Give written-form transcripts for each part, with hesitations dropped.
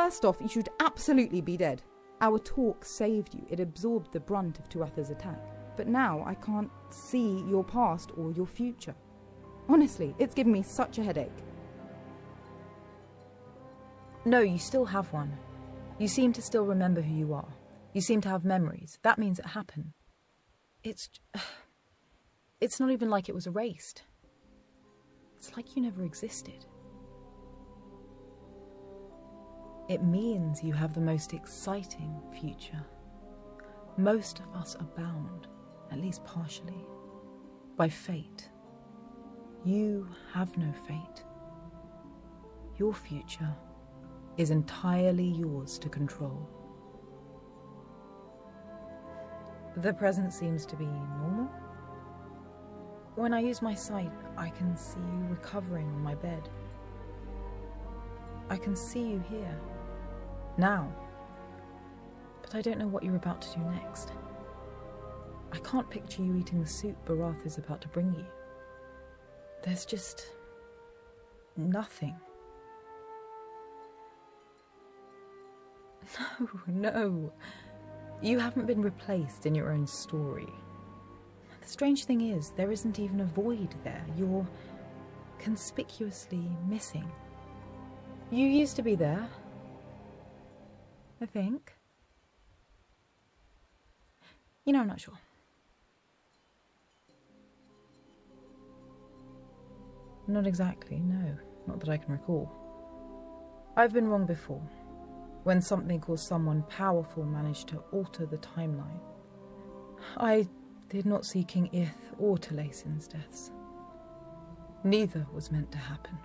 First off, you should absolutely be dead. Our talk saved you. It absorbed the brunt of Tuatha's attack. But now I can't see your past or your future. Honestly, it's given me such a headache. No, you still have one. You seem to still remember who you are. You seem to have memories. That means it happened. It's not even like it was erased. It's like you never existed. It means you have the most exciting future. Most of us are bound, at least partially, by fate. You have no fate. Your future is entirely yours to control. The present seems to be normal. When I use my sight, I can see you recovering on my bed. I can see you here, now. But I don't know what you're about to do next. I can't picture you eating the soup Barath is about to bring you. There's just nothing. No. You haven't been replaced in your own story. The strange thing is, there isn't even a void there. You're conspicuously missing. You used to be there, I think. You know, I'm not sure. Not exactly, no. Not that I can recall. I've been wrong before. When something or someone powerful managed to alter the timeline. I did not see King Ith or Talacin's deaths. Neither was meant to happen.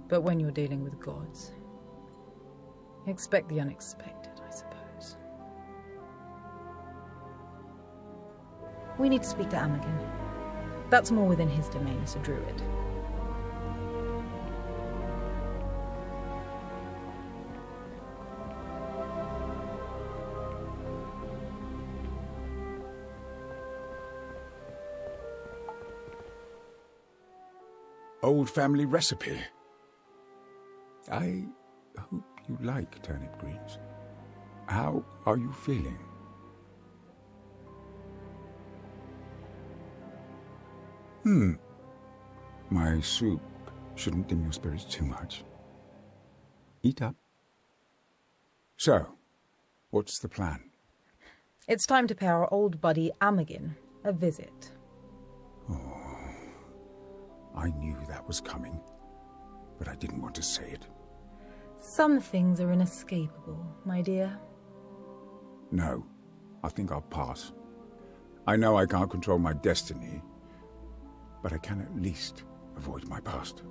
But when you're dealing with gods, expect the unexpected, I suppose. We need to speak to Amergin. That's more within his domain as a druid. Old family recipe. I hope you like turnip greens. How are you feeling? My soup shouldn't dim your spirits too much. Eat up. So, what's the plan? It's time to pay our old buddy Amergin a visit. Oh, I knew that was coming, but I didn't want to say it. Some things are inescapable, my dear. No, I think I'll pass. I know I can't control my destiny, but I can at least avoid my past.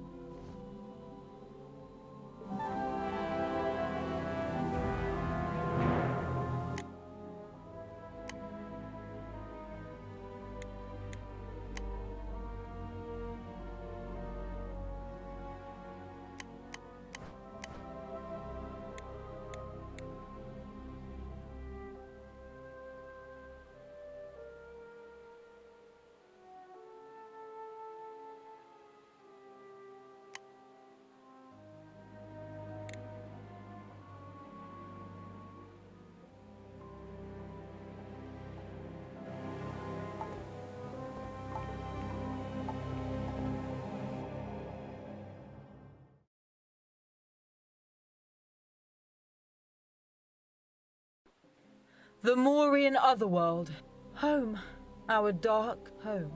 The MOURIAN otherworld. Home. Our dark home.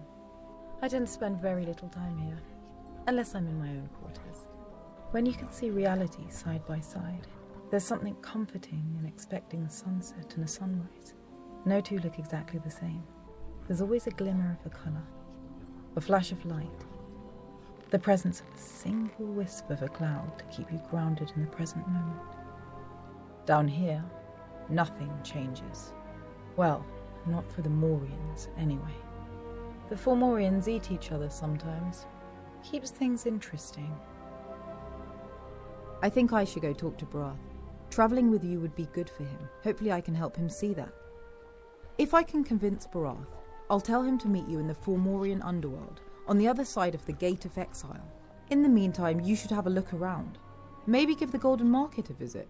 I tend to spend very little time here, unless I'm in my own quarters. When you can see reality side by side, there's something comforting in expecting a sunset and a sunrise. No two look exactly the same. There's always a glimmer of a colour, a flash of light, the presence of a single wisp of a cloud to keep you grounded in the present moment. Down here, nothing changes. Well, not for the MOURIANs, anyway. The four MOURIANs eat each other sometimes. Keeps things interesting. I think I should go talk to Barath. Travelling with you would be good for him. Hopefully I can help him see that. If I can convince Barath, I'll tell him to meet you in the Fomorian underworld, on the other side of the Gate of Exile. In the meantime, you should have a look around. Maybe give the Golden Market a visit.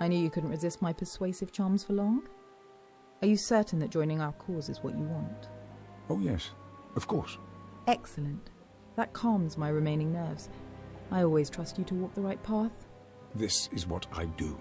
knew you couldn't resist my persuasive charms for long. Are you certain that joining our cause is what you want? Oh yes, of course. Excellent. That calms my remaining nerves. I always trust you to walk the right path. This is what I do.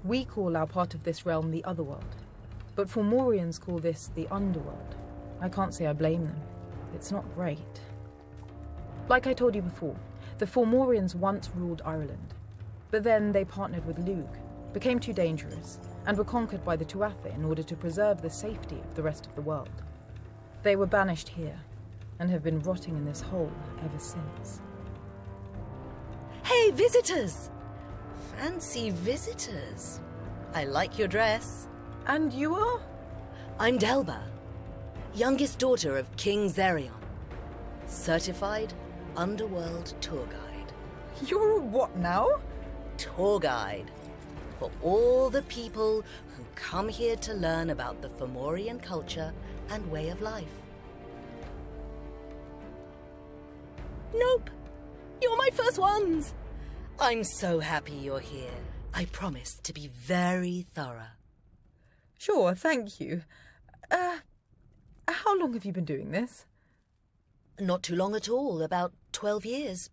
We call our part of this realm the Otherworld, but Fomorians call this the Underworld. I can't say I blame them. It's not great. Like I told you before, the Fomorians once ruled Ireland, but then they partnered with Lug, became too dangerous, and were conquered by the Tuatha in order to preserve the safety of the rest of the world. They were banished here, and have been rotting in this hole ever since. Hey, visitors! Fancy visitors. I like your dress. And you are? I'm Delba, youngest daughter of King Zerion, certified underworld tour guide. You're a what now? Tour guide for all the people who come here to learn about the Fomorian culture and way of life. Nope, you're my first ones. I'm so happy you're here. I promise to be very thorough. Sure, thank you. How long have you been doing this? Not too long at all, about 12 years.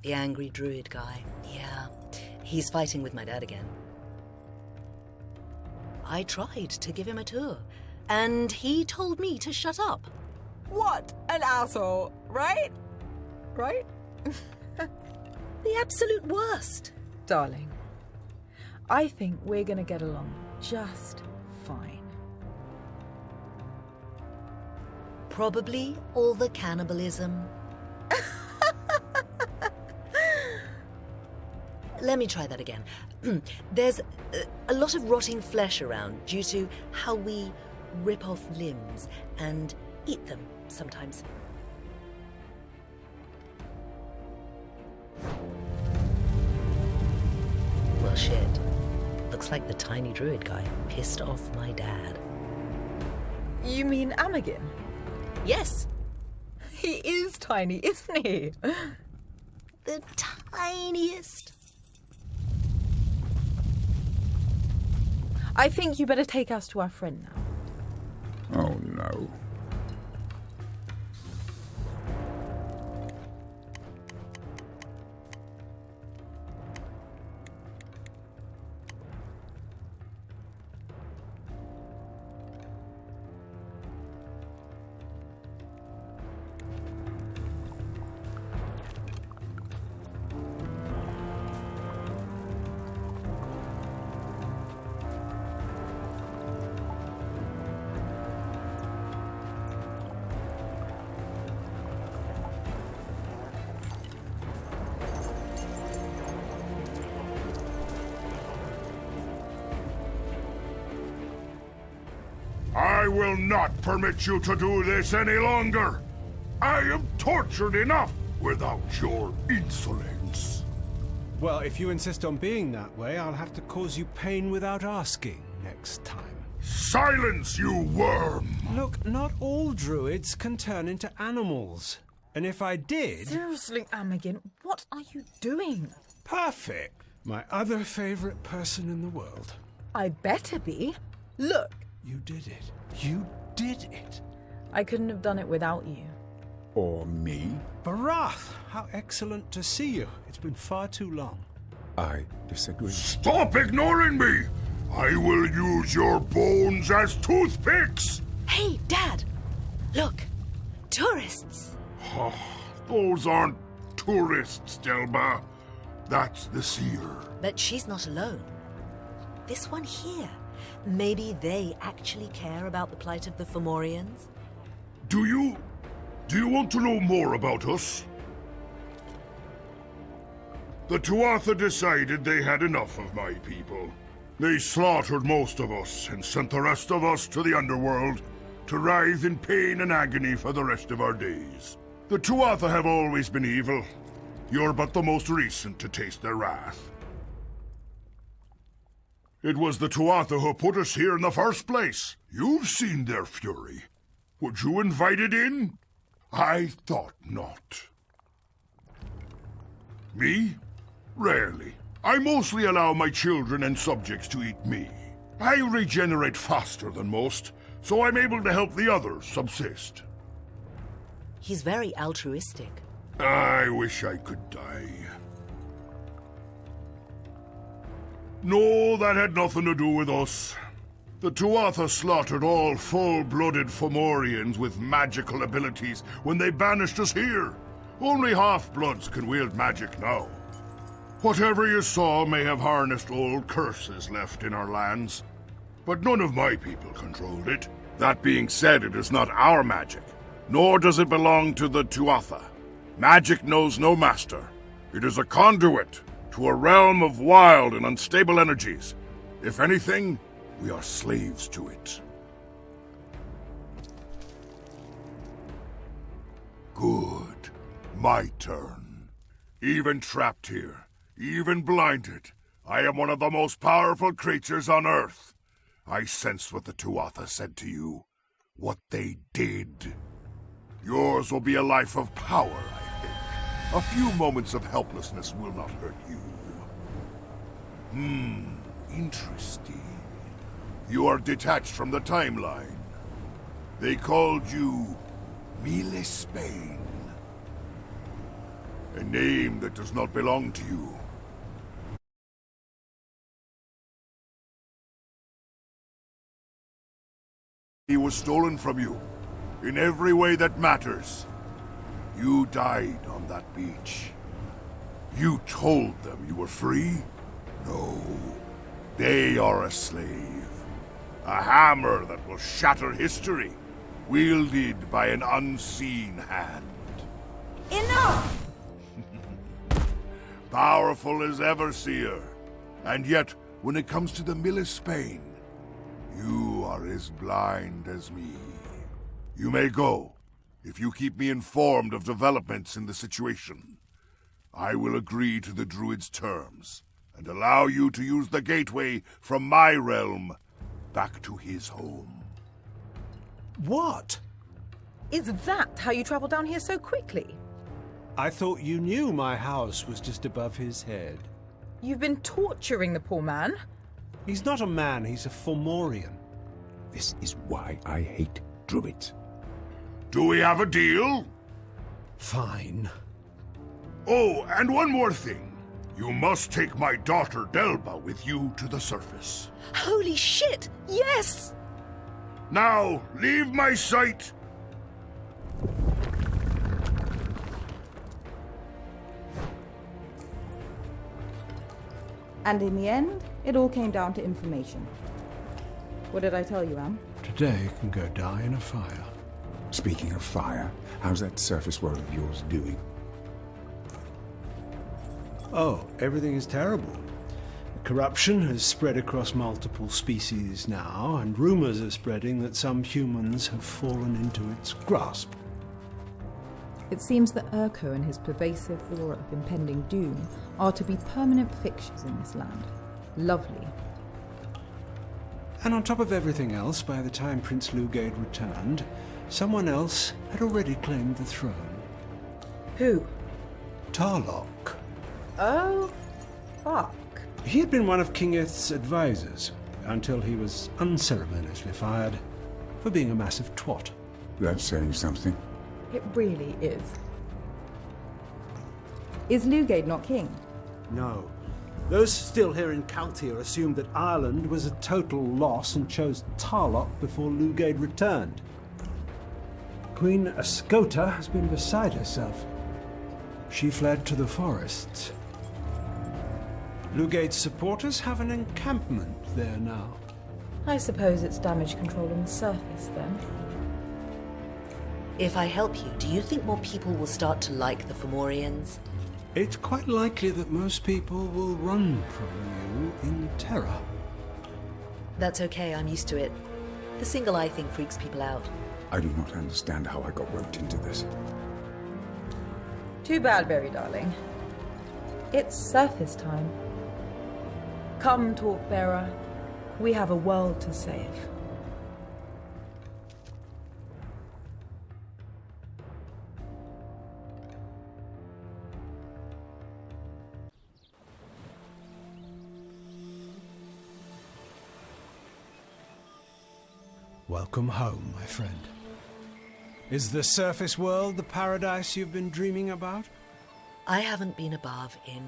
The angry druid guy, yeah, he's fighting with my dad again. I tried to give him a tour, and he told me to shut up. What an asshole, right? Right? The absolute worst. Darling, I think we're gonna get along just fine. Probably all the cannibalism. Let me try that again. There's a lot of rotting flesh around due to how we rip off limbs and eat them sometimes. Well, shit. Looks like the tiny druid guy pissed off my dad. You mean Amergin? Yes, He is tiny, isn't he? the tiniest. I think you better take us to our friend now. Oh, no. I will not permit you to do this any longer. I am tortured enough without your insolence. Well, if you insist on being that way, I'll have to cause you pain without asking next time. Silence, you worm! Look, not all druids can turn into animals. And if I did... Seriously, Amergin, what are you doing? Perfect! My other favorite person in the world. I better be. Look, You did it. You did it. I couldn't have done it without you. Or me? Barath, how excellent to see you. It's been far too long. I disagree. Stop ignoring me! I will use your bones as toothpicks! Hey, Dad! Look, tourists. Oh, those aren't tourists, Delba. That's the seer. But she's not alone. This one here. Maybe they actually care about the plight of the Fomorians? Do you want to know more about us? The Tuatha decided they had enough of my people. They slaughtered most of us and sent the rest of us to the underworld to writhe in pain and agony for the rest of our days. The Tuatha have always been evil. You're but the most recent to taste their wrath. It was the Tuatha who put us here in the first place. You've seen their fury. Would you invite it in? I thought not. Me? Rarely. I mostly allow my children and subjects to eat me. I regenerate faster than most, so I'm able to help the others subsist. He's very altruistic. I wish I could die. No, that had nothing to do with us. The Tuatha slaughtered all full-blooded Fomorians with magical abilities when they banished us here. Only half-bloods can wield magic now. Whatever you saw may have harnessed old curses left in our lands, but none of my people controlled it. That being said, it is not our magic, nor does it belong to the Tuatha. Magic knows no master. It is a conduit to a realm of wild and unstable energies. If anything, we are slaves to it. Good. My turn. Even trapped here, even blinded, I am one of the most powerful creatures on Earth. I sensed what the Tuatha said to you, what they did. Yours will be a life of power, I think. A few moments of helplessness will not hurt you. Interesting. You are detached from the timeline. They called you Spain. A name that does not belong to you. He was stolen from you, in every way that matters. You died on that beach. You told them you were free? No. They are a slave. A hammer that will shatter history, wielded by an unseen hand. Enough! Powerful as Everseer. And yet, when it comes to the Spain, you are as blind as me. You may go, if you keep me informed of developments in the situation. I will agree to the Druid's terms, and allow you to use the gateway from my realm back to his home. What? Is that how you travel down here so quickly? I thought you knew my house was just above his head. You've been torturing the poor man? He's not a man, he's a Fomorian. This is why I hate druids. Do we have a deal? Fine. Oh, and one more thing. You must take my daughter Delba with you to the surface. Holy shit! Yes! Now, leave my sight! And in the end, it all came down to information. What did I tell you, Am? Today can go die in a fire. Speaking of fire, how's that surface world of yours doing? Oh, everything is terrible. Corruption has spread across multiple species now, and rumors are spreading that some humans have fallen into its grasp. It seems that Urko and his pervasive aura of impending doom are to be permanent fixtures in this land. Lovely. And on top of everything else, by the time Prince Lugade returned, someone else had already claimed the throne. Who? Tarlok. Oh, fuck. He had been one of King Ith's advisors, until he was unceremoniously fired for being a massive twat. That's saying something. It really is. Is Lugade not king? No. Those still here in Kaltia assumed that Ireland was a total loss and chose Tarlok before Lugade returned. Queen Ascota has been beside herself. She fled to the forests. Lugade's supporters have an encampment there now. I suppose it's damage control on the surface, then. If I help you, do you think more people will start to like the Fomorians? It's quite likely that most people will run from you in terror. That's okay, I'm used to it. The single eye thing freaks people out. I do not understand how I got roped into this. Too bad, Berry darling. It's surface time. Come, Torchbearer. We have a world to save. Welcome home, my friend. Is the surface world the paradise you've been dreaming about? I haven't been above in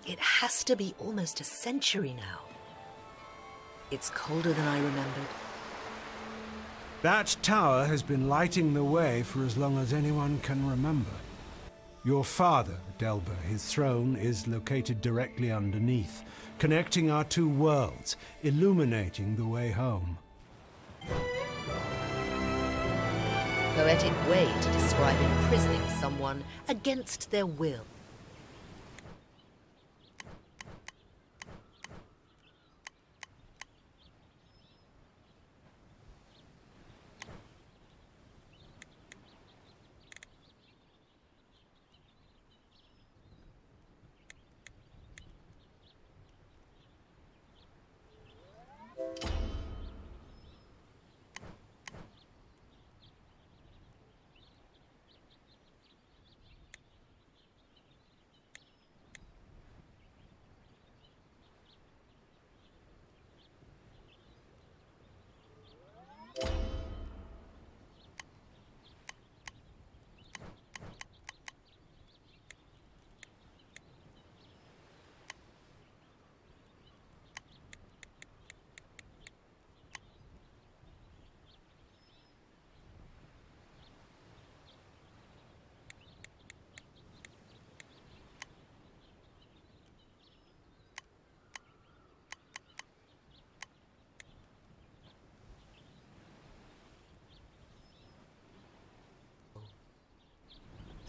It has to be almost a century now. It's colder than I remembered. That tower has been lighting the way for as long as anyone can remember. Your father, Delbert, his throne is located directly underneath, connecting our two worlds, illuminating the way home. Poetic way to describe imprisoning someone against their will.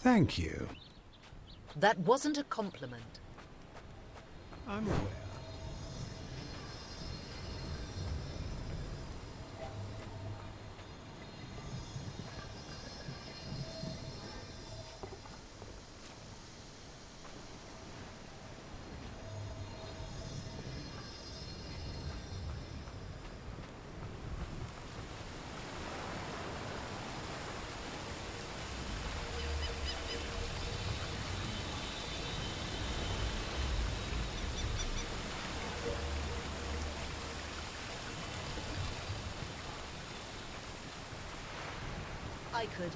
Thank you. That wasn't a compliment. I'm aware. I could